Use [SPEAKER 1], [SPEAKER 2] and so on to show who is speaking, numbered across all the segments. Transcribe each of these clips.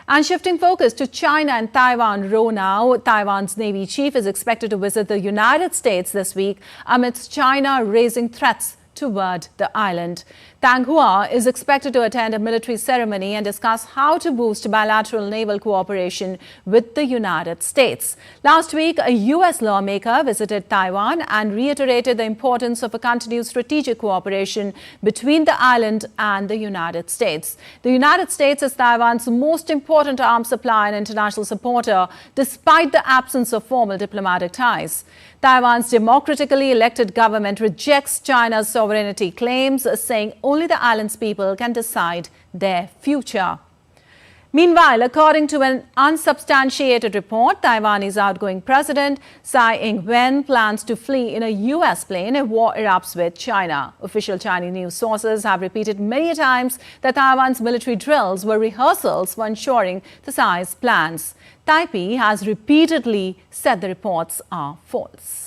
[SPEAKER 1] And shifting focus to China and Taiwan row now, Taiwan's Navy chief is expected to visit the United States this week amidst China raising threats toward the island. Tang Hua is expected to attend a military ceremony and discuss how to boost bilateral naval cooperation with the United States. Last week, a U.S. lawmaker visited Taiwan and reiterated the importance of a continued strategic cooperation between the island and the United States. The United States is Taiwan's most important arms supplier and international supporter, despite the absence of formal diplomatic ties. Taiwan's democratically elected government rejects China's sovereignty claims, saying only the island's people can decide their future. Meanwhile, according to an unsubstantiated report, Taiwanese outgoing President Tsai Ing-wen plans to flee in a U.S. plane if war erupts with China. Official Chinese news sources have repeated many times that Taiwan's military drills were rehearsals for ensuring the Tsai's plans. Taipei has repeatedly said the reports are false.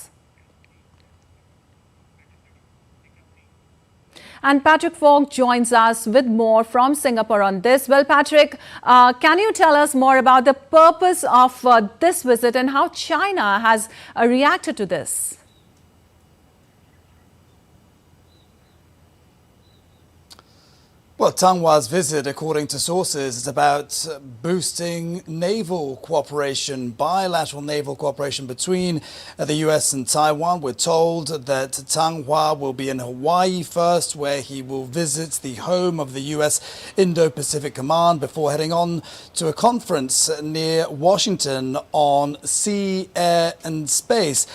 [SPEAKER 1] And Patrick Fogg joins us with more from Singapore on this. Well, Patrick, can you tell us more about the purpose of this visit and how China has reacted to this?
[SPEAKER 2] Well, Tang Hua's visit, according to sources, is about boosting naval cooperation, bilateral naval cooperation between the U.S. and Taiwan. We're told that Tang Hua will be in Hawaii first, where he will visit the home of the U.S. Indo-Pacific Command before heading on to a conference near Washington on sea, air and space.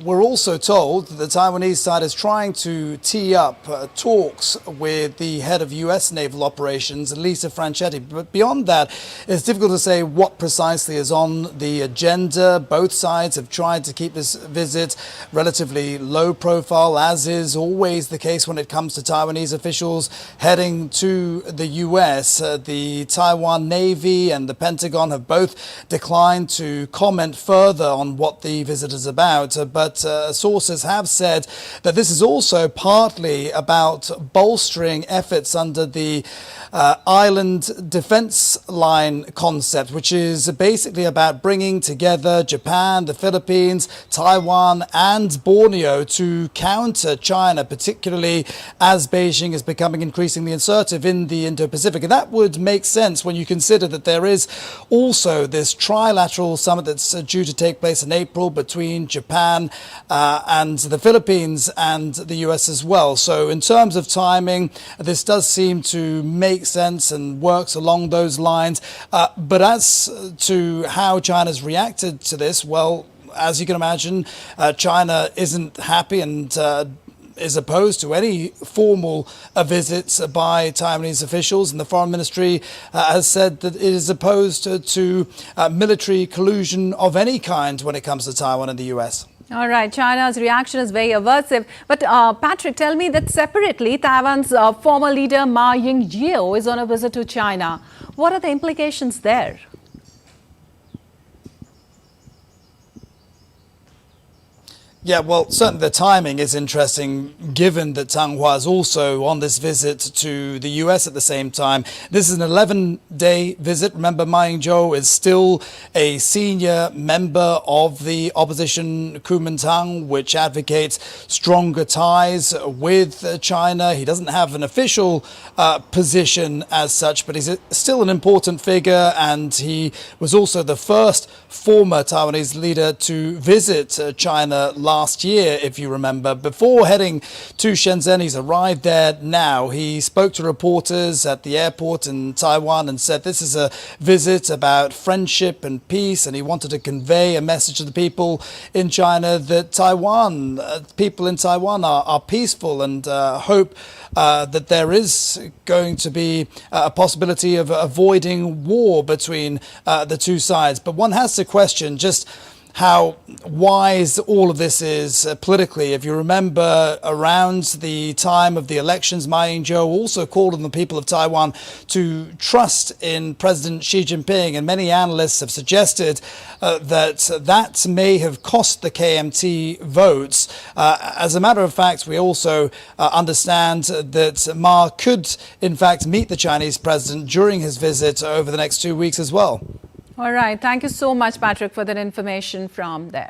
[SPEAKER 2] We're also told that the Taiwanese side is trying to tee up talks with the head of U.S. naval operations, Lisa Franchetti. But beyond that, it's difficult to say what precisely is on the agenda. Both sides have tried to keep this visit relatively low profile, as is always the case when it comes to Taiwanese officials heading to the U.S. The Taiwan Navy and the Pentagon have both declined to comment further on what the visit is about. But sources have said that this is also partly about bolstering efforts under the island defense line concept, which is basically about bringing together Japan, the Philippines, Taiwan and Borneo to counter China, particularly as Beijing is becoming increasingly assertive in the Indo-Pacific. And that would make sense when you consider that there is also this trilateral summit that's due to take place in April between Japan and the Philippines and the US as well. So in terms of timing, this does seem to make sense and works along those lines. But as to how China's reacted to this, well, as you can imagine, China isn't happy and is opposed to any formal visits by Taiwanese officials, and the Foreign Ministry has said that it is opposed to military collusion of any kind when it comes to Taiwan and the US.
[SPEAKER 1] All right, China's reaction is very aversive. But Patrick, tell me that separately, Taiwan's former leader Ma Ying-jeou is on a visit to China. What are the implications there?
[SPEAKER 2] Yeah, well, certainly the timing is interesting, given that Tang Hua is also on this visit to the US at the same time. This is an 11-day visit. Remember, Ma Ying-jeou is still a senior member of the opposition Kuomintang, which advocates stronger ties with China. He doesn't have an official position as such, but he's still an important figure, and he was also the first former Taiwanese leader to visit China last year, if you remember. Before heading to Shenzhen, he's arrived there now. He spoke to reporters at the airport in Taiwan and said this is a visit about friendship and peace, and he wanted to convey a message to the people in China that people in Taiwan are peaceful and hope that there is going to be a possibility of avoiding war between the two sides. But one has to question just how wise all of this is politically. If you remember, around the time of the elections, Ma Ying-jeou also called on the people of Taiwan to trust in President Xi Jinping, and many analysts have suggested that may have cost the KMT votes. As a matter of fact, we also understand that Ma could, in fact, meet the Chinese president during his visit over the next 2 weeks as well.
[SPEAKER 1] All right. Thank you so much, Patrick, for that information from there.